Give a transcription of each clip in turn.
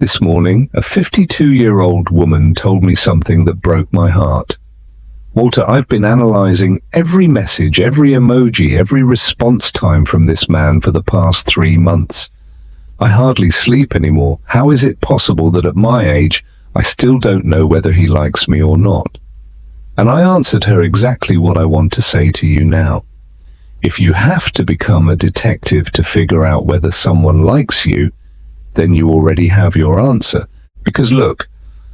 This morning, a 52-year-old woman told me something that broke my heart. Walter, I've been analyzing every message, every emoji, every response time from this man for the past 3 months. I hardly sleep anymore. How is it possible that at my age, I still don't know whether he likes me or not? And I answered her exactly what I want to say to you now. If you have to become a detective to figure out whether someone likes you, then you already have your answer. Because look,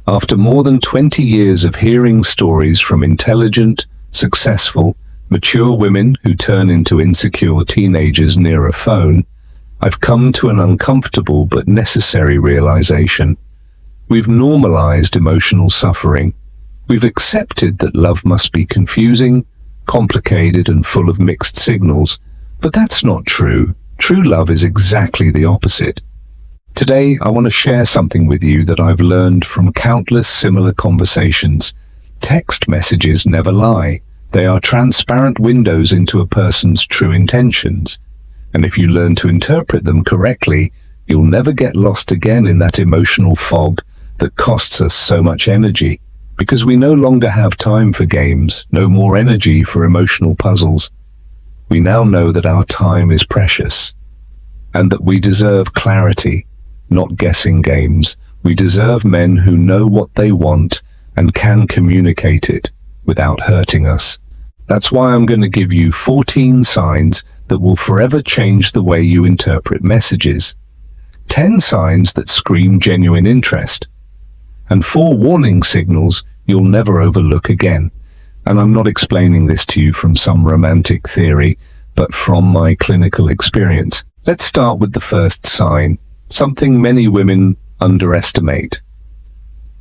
after more than 20 years of hearing stories from intelligent, successful, mature women who turn into insecure teenagers near a phone, I've come to an uncomfortable but necessary realization. We've normalized emotional suffering. We've accepted that love must be confusing, complicated, and full of mixed signals. But that's not true. True love is exactly the opposite. Today, I want to share something with you that I've learned from countless similar conversations. Text messages never lie. They are transparent windows into a person's true intentions. And if you learn to interpret them correctly, you'll never get lost again in that emotional fog that costs us so much energy. Because we no longer have time for games, no more energy for emotional puzzles. We now know that our time is precious, and that we deserve clarity, not guessing games. We deserve men who know what they want and can communicate it without hurting us. That's why I'm going to give you 14 signs that will forever change the way you interpret messages. 10 signs that scream genuine interest. And 4 warning signals you'll never overlook again. And I'm not explaining this to you from some romantic theory, but from my clinical experience. Let's start with the first sign, something many women underestimate.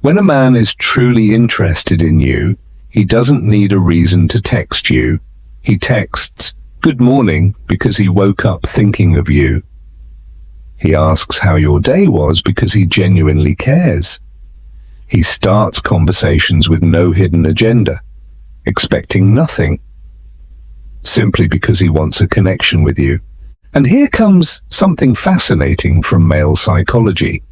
When a man is truly interested in you, he doesn't need a reason to text you. He texts, "Good morning," because he woke up thinking of you. He asks how your day was because he genuinely cares. He starts conversations with no hidden agenda, expecting nothing, simply because he wants a connection with you. And here comes something fascinating from male psychology.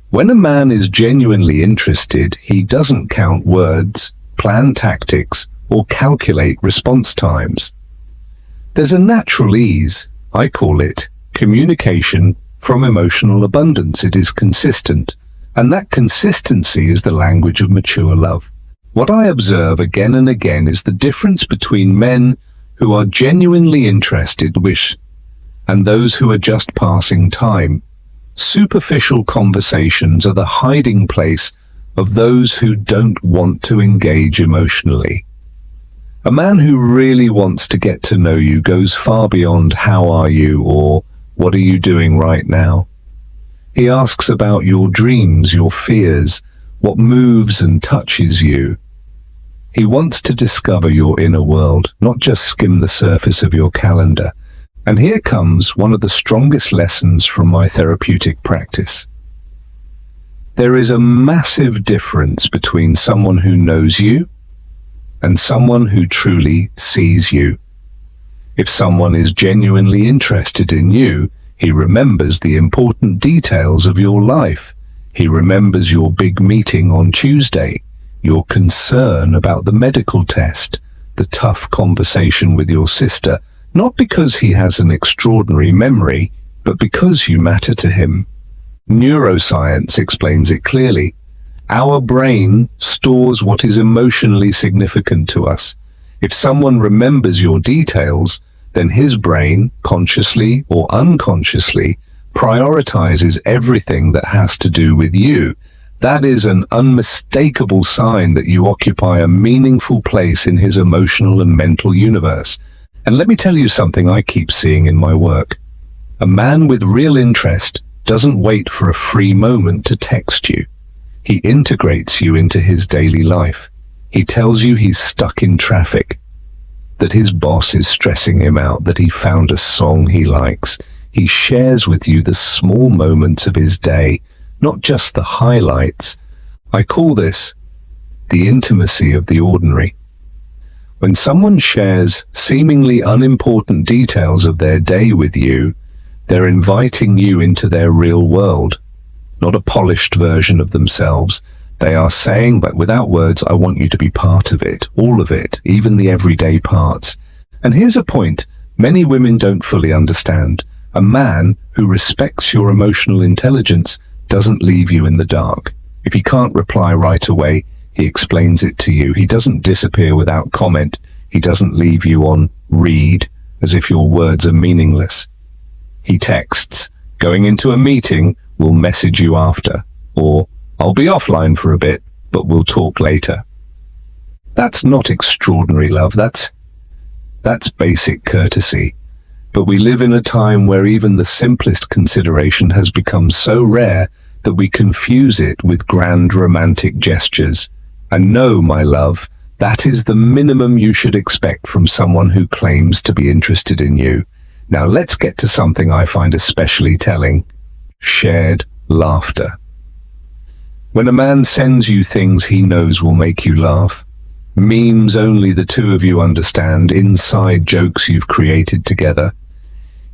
When a man is genuinely interested, he doesn't count words, plan tactics, or calculate response times. There's a natural ease, I call it communication from emotional abundance. It is consistent, and that consistency is the language of mature love. What I observe again and again is the difference between men who are genuinely interested and those who are just passing time. Superficial conversations are the hiding place of those who don't want to engage emotionally. A man who really wants to get to know you goes far beyond "how are you" or "what are you doing right now?" He asks about your dreams, your fears, what moves and touches you. He wants to discover your inner world, not just skim the surface of your calendar. And here comes one of the strongest lessons from my therapeutic practice. There is a massive difference between someone who knows you and someone who truly sees you. If someone is genuinely interested in you, he remembers the important details of your life. He remembers your big meeting on Tuesday, your concern about the medical test, the tough conversation with your sister, not because he has an extraordinary memory, but because you matter to him. Neuroscience explains it clearly. Our brain stores what is emotionally significant to us. If someone remembers your details, then his brain, consciously or unconsciously, prioritizes everything that has to do with you. That is an unmistakable sign that you occupy a meaningful place in his emotional and mental universe. And let me tell you something I keep seeing in my work. A man with real interest doesn't wait for a free moment to text you. He integrates you into his daily life. He tells you he's stuck in traffic, that his boss is stressing him out, that he found a song he likes. He shares with you the small moments of his day, not just the highlights. I call this the intimacy of the ordinary. When someone shares seemingly unimportant details of their day with you, they're inviting you into their real world. not a polished version of themselves. They are saying, but without words, I want you to be part of it, all of it, even the everyday parts. And here's a point many women don't fully understand. A man who respects your emotional intelligence doesn't leave you in the dark. If he can't reply right away, he explains it to you. He doesn't disappear without comment. He doesn't leave you on read as if your words are meaningless. He texts, going into a meeting, we'll message you after, or I'll be offline for a bit, but we'll talk later. That's not extraordinary love, that's basic courtesy. But we live in a time where even the simplest consideration has become so rare that we confuse it with grand romantic gestures. And no, my love, that is the minimum you should expect from someone who claims to be interested in you. Now let's get to something I find especially telling. Shared laughter. When a man sends you things he knows will make you laugh, memes only the two of you understand, inside jokes you've created together,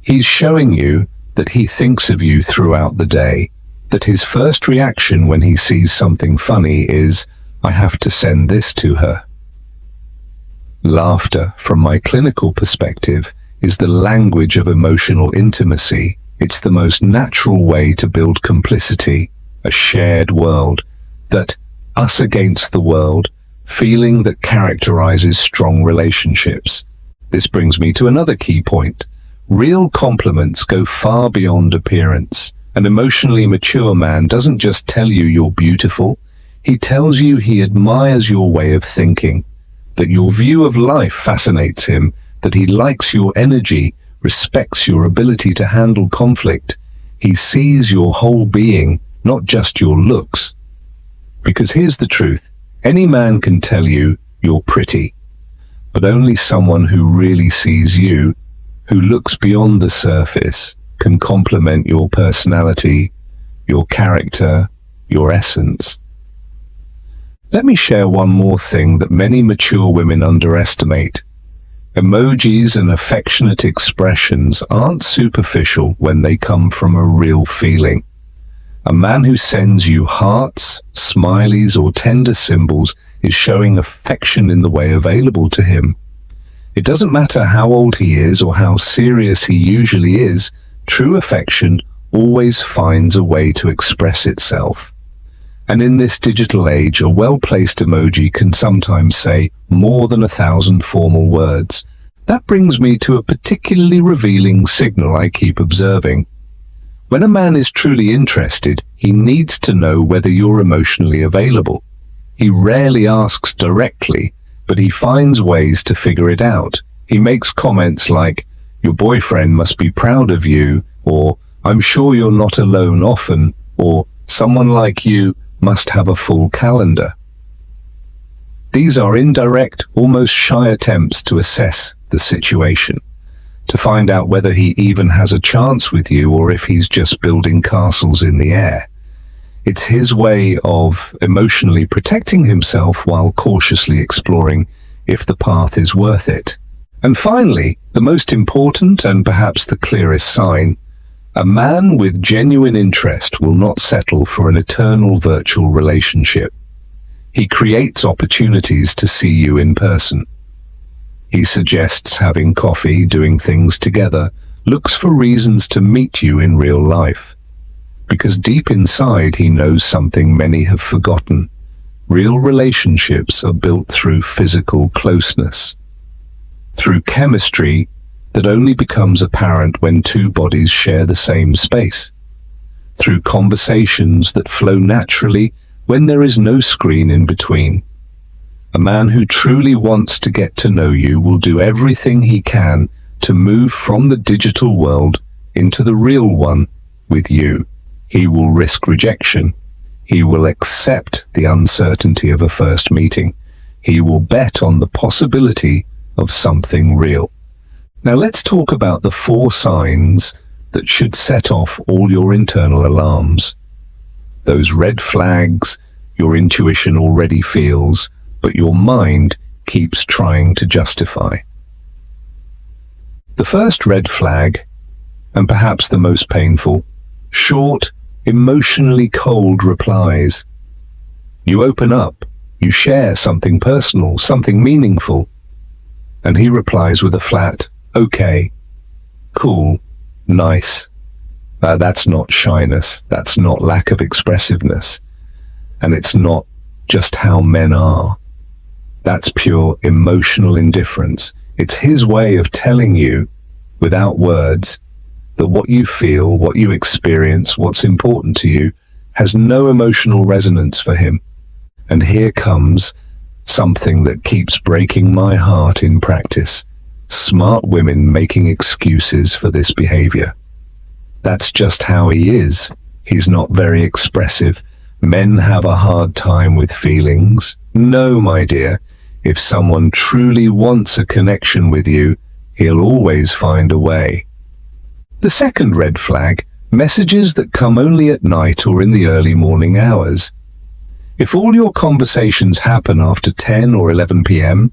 he's showing you that he thinks of you throughout the day, that his first reaction when he sees something funny is, I have to send this to her. Laughter, from my clinical perspective, is the language of emotional intimacy. It's the most natural way to build complicity, a shared world, that us against the world, feeling that characterizes strong relationships. This brings me to another key point. Real compliments go far beyond appearance. An emotionally mature man doesn't just tell you you're beautiful, he tells you he admires your way of thinking, that your view of life fascinates him, that he likes your energy, respects your ability to handle conflict. He sees your whole being, not just your looks. Because here's the truth, any man can tell you you're pretty, but only someone who really sees you, who looks beyond the surface, can compliment your personality, your character, your essence. Let me share one more thing that many mature women underestimate. Emojis and affectionate expressions aren't superficial when they come from a real feeling. A man who sends you hearts, smileys, or tender symbols is showing affection in the way available to him. It doesn't matter how old he is or how serious he usually is, true affection always finds a way to express itself. And in this digital age, a well-placed emoji can sometimes say more than 1,000 formal words. That brings me to a particularly revealing signal I keep observing. When a man is truly interested, he needs to know whether you're emotionally available. He rarely asks directly, but he finds ways to figure it out. He makes comments like, your boyfriend must be proud of you, or I'm sure you're not alone often, or someone like you must have a full calendar. These are indirect, almost shy attempts to assess the situation, to find out whether he even has a chance with you or if he's just building castles in the air. It's his way of emotionally protecting himself while cautiously exploring if the path is worth it. And finally, the most important and perhaps the clearest sign, a man with genuine interest will not settle for an eternal virtual relationship. He creates opportunities to see you in person. He suggests having coffee, doing things together, looks for reasons to meet you in real life. Because deep inside he knows something many have forgotten. Real relationships are built through physical closeness, through chemistry that only becomes apparent when two bodies share the same space, through conversations that flow naturally when there is no screen in between. A man who truly wants to get to know you will do everything he can to move from the digital world into the real one with you. He will risk rejection. He will accept the uncertainty of a first meeting. He will bet on the possibility of something real. Now let's talk about the 4 signs that should set off all your internal alarms. Those red flags your intuition already feels, but your mind keeps trying to justify. The first red flag, and perhaps the most painful, short, emotionally cold replies. You open up, you share something personal, something meaningful, and he replies with a flat, okay, cool, nice. That's not shyness, that's not lack of expressiveness, and it's not just how men are. That's pure emotional indifference. It's his way of telling you, without words, that what you feel, what you experience, what's important to you, has no emotional resonance for him. And here comes something that keeps breaking my heart in practice. Smart women making excuses for this behavior. That's just how he is. He's not very expressive. Men have a hard time with feelings. No, my dear, if someone truly wants a connection with you, he'll always find a way. The second red flag, messages that come only at night or in the early morning hours. If all your conversations happen after 10 or 11 p.m.,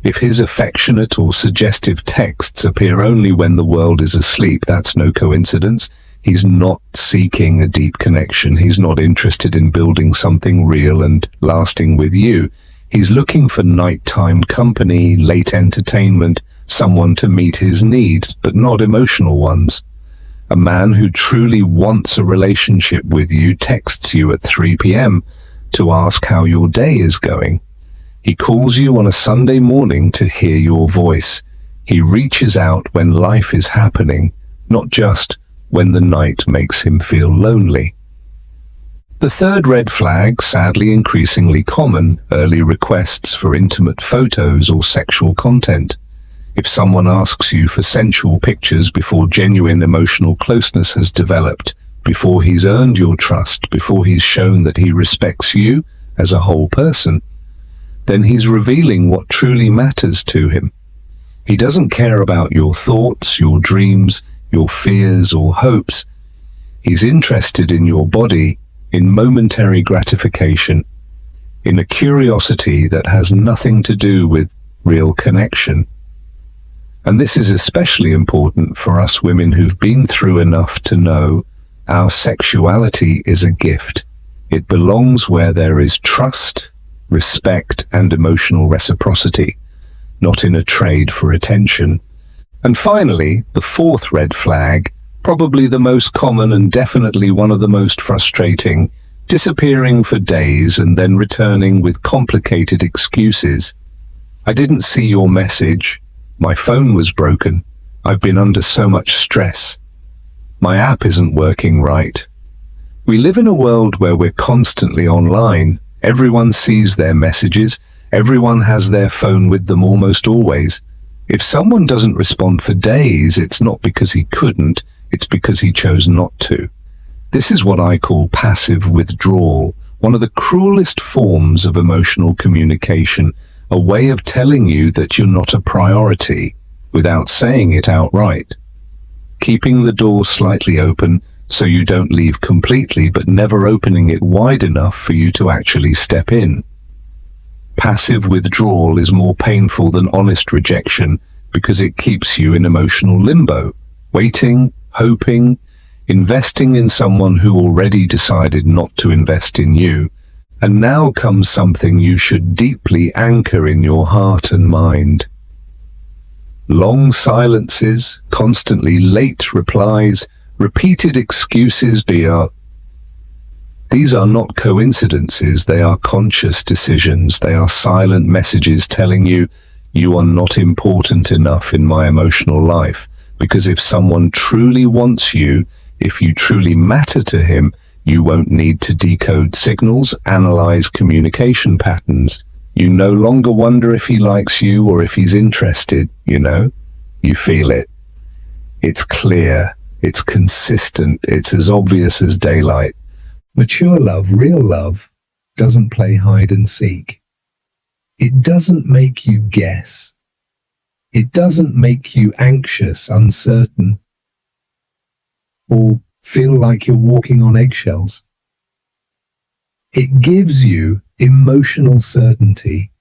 if his affectionate or suggestive texts appear only when the world is asleep, that's no coincidence. He's not seeking a deep connection. He's not interested in building something real and lasting with you. He's looking for nighttime company, late entertainment, someone to meet his needs, but not emotional ones. A man who truly wants a relationship with you texts you at 3 p.m. to ask how your day is going. He calls you on a Sunday morning to hear your voice. He reaches out when life is happening, not just when the night makes him feel lonely. The third red flag, sadly increasingly common, early requests for intimate photos or sexual content. If someone asks you for sensual pictures before genuine emotional closeness has developed, before he's earned your trust, before he's shown that he respects you as a whole person, then he's revealing what truly matters to him. He doesn't care about your thoughts, your dreams, your fears or hopes. He's interested in your body, in momentary gratification, in a curiosity that has nothing to do with real connection. And this is especially important for us women who've been through enough to know our sexuality is a gift. It belongs where there is trust, respect, and emotional reciprocity, not in a trade for attention. And finally, the fourth red flag, probably the most common and definitely one of the most frustrating, disappearing for days and then returning with complicated excuses. I didn't see your message. My phone was broken. I've been under so much stress. My app isn't working right. We live in a world where we're constantly online. Everyone sees their messages. Everyone has their phone with them almost always. If someone doesn't respond for days, it's not because he couldn't, it's because he chose not to. This is what I call passive withdrawal, one of the cruelest forms of emotional communication, a way of telling you that you're not a priority without saying it outright. Keeping the door slightly open so you don't leave completely, but never opening it wide enough for you to actually step in. Passive withdrawal is more painful than honest rejection because it keeps you in emotional limbo, waiting, hoping, investing in someone who already decided not to invest in you. And now comes something you should deeply anchor in your heart and mind. Long silences, constantly late replies, repeated excuses. These are not coincidences, they are conscious decisions. They are silent messages telling you, you are not important enough in my emotional life. Because if someone truly wants you, if you truly matter to him, you won't need to decode signals, analyze communication patterns. You no longer wonder if he likes you or if he's interested, You feel it. It's clear, it's consistent, it's as obvious as daylight. Mature love, real love, doesn't play hide and seek. It doesn't make you guess. It doesn't make you anxious, uncertain, or feel like you're walking on eggshells. It gives you emotional certainty,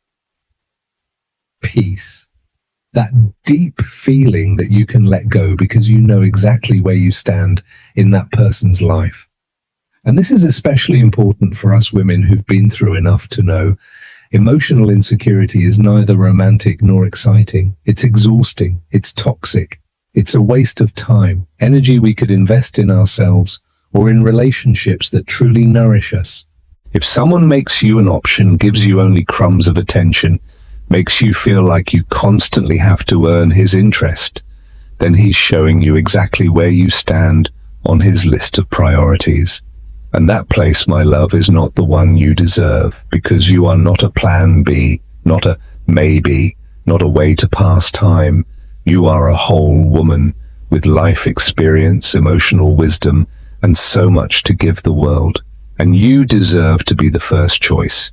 peace, that deep feeling that you can let go because you know exactly where you stand in that person's life. And this is especially important for us women who've been through enough to know emotional insecurity is neither romantic nor exciting. It's exhausting. It's toxic. It's a waste of time, energy we could invest in ourselves or in relationships that truly nourish us. If someone makes you an option, gives you only crumbs of attention, makes you feel like you constantly have to earn his interest, then he's showing you exactly where you stand on his list of priorities. And that place, my love, is not the one you deserve, because you are not a plan B, not a maybe, not a way to pass time. You are a whole woman with life experience, emotional wisdom, and so much to give the world. And you deserve to be the first choice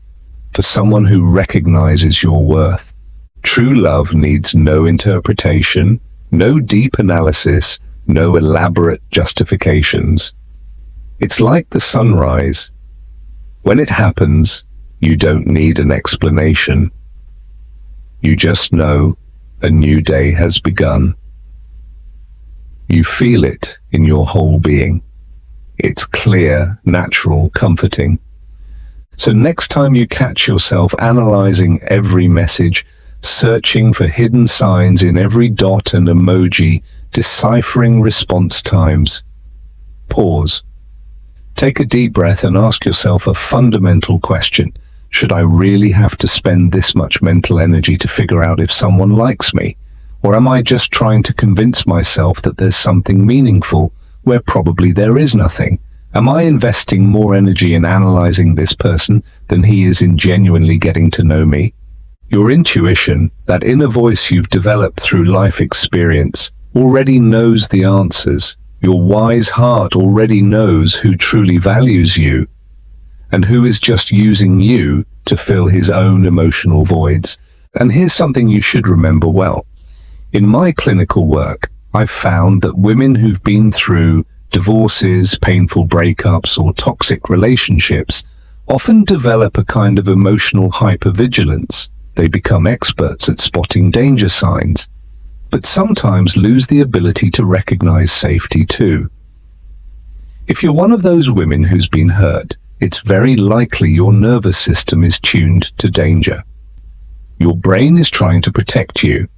for someone who recognizes your worth. True love needs no interpretation, no deep analysis, no elaborate justifications. It's like the sunrise. When it happens, you don't need an explanation. You just know a new day has begun. You feel it in your whole being. It's clear, natural, comforting. So next time you catch yourself analyzing every message, searching for hidden signs in every dot and emoji, deciphering response times, pause. Take a deep breath and ask yourself a fundamental question. Should I really have to spend this much mental energy to figure out if someone likes me? Or am I just trying to convince myself that there's something meaningful where probably there is nothing? Am I investing more energy in analyzing this person than he is in genuinely getting to know me? Your intuition, that inner voice you've developed through life experience, already knows the answers. Your wise heart already knows who truly values you and who is just using you to fill his own emotional voids. And here's something you should remember well. In my clinical work, I've found that women who've been through divorces, painful breakups, or toxic relationships often develop a kind of emotional hypervigilance. They become experts at spotting danger signs, but sometimes lose the ability to recognize safety too. If you're one of those women who's been hurt, it's very likely your nervous system is tuned to danger. Your brain is trying to protect you,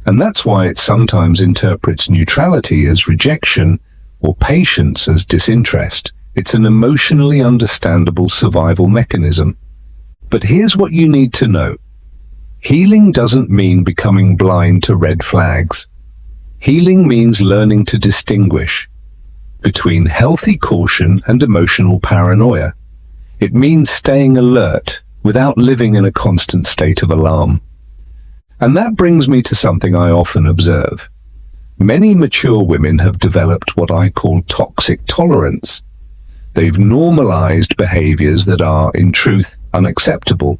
and that's why it sometimes interprets neutrality as rejection or patience as disinterest. It's an emotionally understandable survival mechanism. But here's what you need to know. Healing doesn't mean becoming blind to red flags. Healing means learning to distinguish between healthy caution and emotional paranoia. It means staying alert without living in a constant state of alarm. And that brings me to something I often observe. Many mature women have developed what I call toxic tolerance. They've normalized behaviors that are, in truth, unacceptable.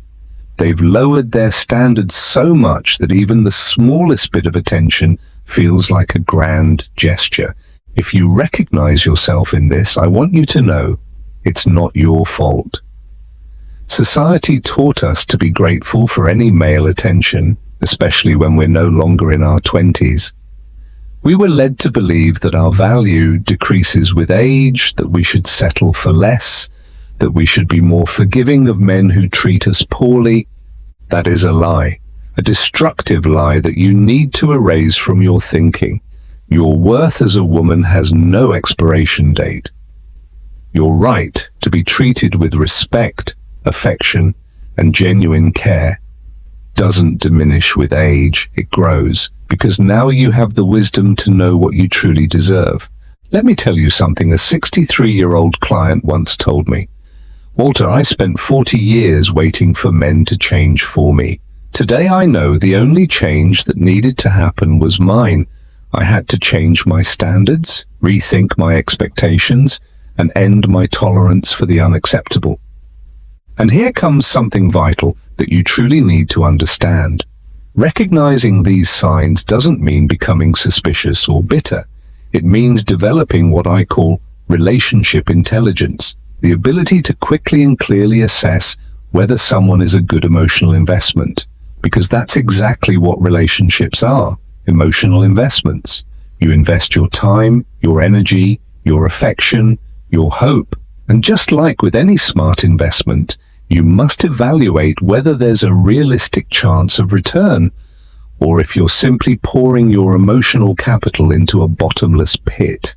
They've lowered their standards so much that even the smallest bit of attention feels like a grand gesture. If you recognize yourself in this, I want you to know it's not your fault. Society taught us to be grateful for any male attention, especially when we're no longer in our 20s. We were led to believe that our value decreases with age, that we should settle for less, that we should be more forgiving of men who treat us poorly. That is a lie, a destructive lie that you need to erase from your thinking. Your worth as a woman has no expiration date. Your right to be treated with respect, affection, and genuine care doesn't diminish with age, it grows, because now you have the wisdom to know what you truly deserve. Let me tell you something a 63-year-old client once told me. Walter, I spent 40 years waiting for men to change for me. Today I know the only change that needed to happen was mine. I had to change my standards, rethink my expectations, and end my tolerance for the unacceptable. And here comes something vital that you truly need to understand. Recognizing these signs doesn't mean becoming suspicious or bitter. It means developing what I call relationship intelligence, the ability to quickly and clearly assess whether someone is a good emotional investment, because that's exactly what relationships are, emotional investments. You invest your time, your energy, your affection, your hope, And just like with any smart investment, you must evaluate whether there's a realistic chance of return, or if you're simply pouring your emotional capital into a bottomless pit.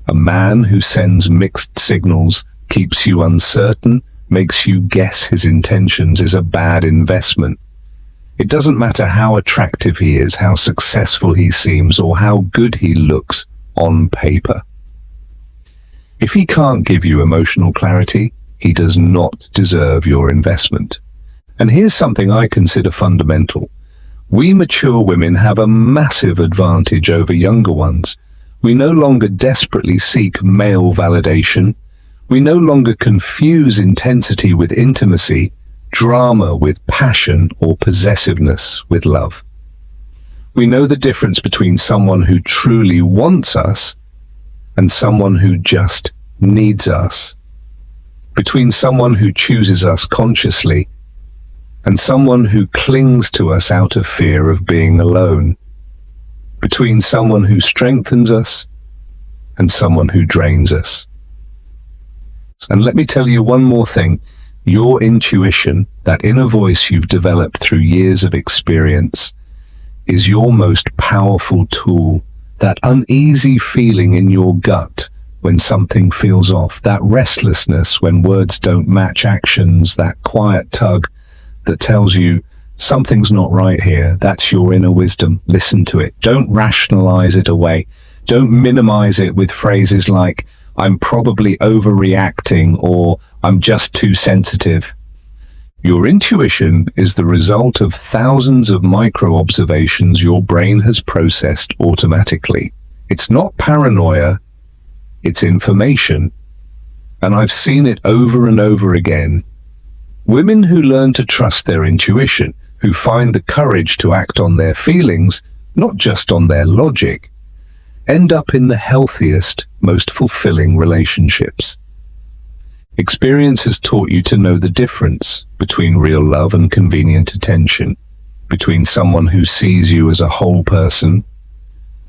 A man who sends mixed signals, keeps you uncertain, makes you guess his intentions is a bad investment. It doesn't matter how attractive he is, how successful he seems, or how good he looks on paper. If he can't give you emotional clarity, he does not deserve your investment. And here's something I consider fundamental. We mature women have a massive advantage over younger ones. We no longer desperately seek male validation. We no longer confuse intensity with intimacy, drama with passion, or possessiveness with love. We know the difference between someone who truly wants us and someone who just needs us. Between someone who chooses us consciously and someone who clings to us out of fear of being alone. Between someone who strengthens us and someone who drains us. And let me tell you one more thing. Your intuition, that inner voice you've developed through years of experience, is your most powerful tool. That uneasy feeling in your gut when something feels off, that restlessness when words don't match actions, that quiet tug that tells you something's not right here, that's your inner wisdom. Listen to it. Don't rationalize it away. Don't minimize it with phrases like, I'm probably overreacting, or I'm just too sensitive. Your intuition is the result of thousands of micro-observations your brain has processed automatically. It's not paranoia, it's information. And I've seen it over and over again. Women who learn to trust their intuition, who find the courage to act on their feelings, not just on their logic, end up in the healthiest, most fulfilling relationships. Experience has taught you to know the difference between real love and convenient attention, between someone who sees you as a whole person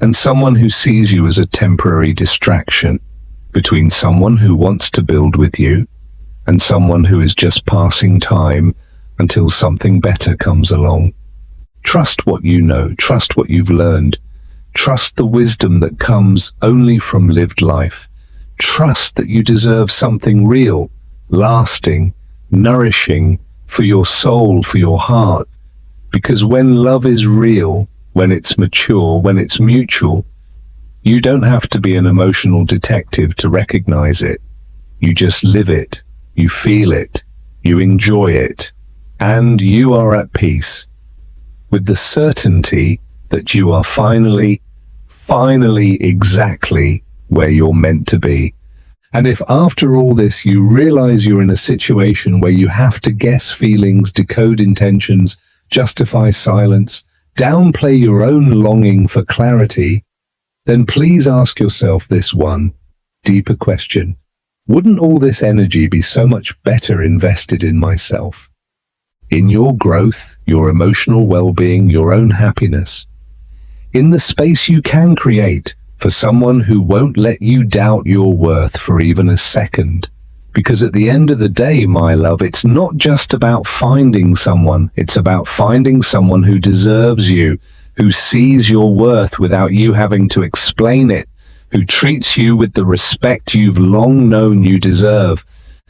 and someone who sees you as a temporary distraction, between someone who wants to build with you and someone who is just passing time until something better comes along. Trust what you know, trust what you've learned, trust the wisdom that comes only from lived life. Trust that you deserve something real, lasting, nourishing for your soul, for your heart. Because when love is real, when it's mature, when it's mutual, you don't have to be an emotional detective to recognize it. You just live it, you feel it, you enjoy it, and you are at peace with the certainty that you are finally exactly where you're meant to be. And if after all this you realize you're in a situation where you have to guess feelings, decode intentions, justify silence, downplay your own longing for clarity, then please ask yourself this one deeper question. Wouldn't all this energy be so much better invested in myself? In your growth, your emotional well-being, your own happiness? In the space you can create for someone who won't let you doubt your worth for even a second? Because at the end of the day, my love, it's not just about finding someone, it's about finding someone who deserves you, who sees your worth without you having to explain it, who treats you with the respect you've long known you deserve.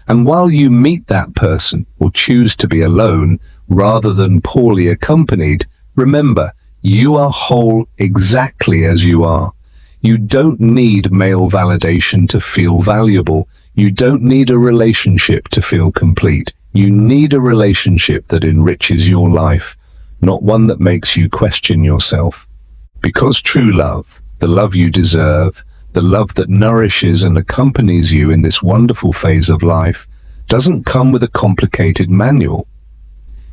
And while you meet that person, or choose to be alone rather than poorly accompanied, remember, you are whole exactly as you are. You don't need male validation to feel valuable. You don't need a relationship to feel complete. You need a relationship that enriches your life, not one that makes you question yourself. Because true love, the love you deserve, the love that nourishes and accompanies you in this wonderful phase of life, doesn't come with a complicated manual.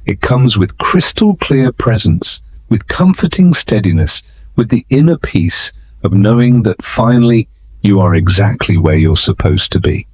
It comes with crystal clear presence, with comforting steadiness, with the inner peace of knowing that finally you are exactly where you're supposed to be.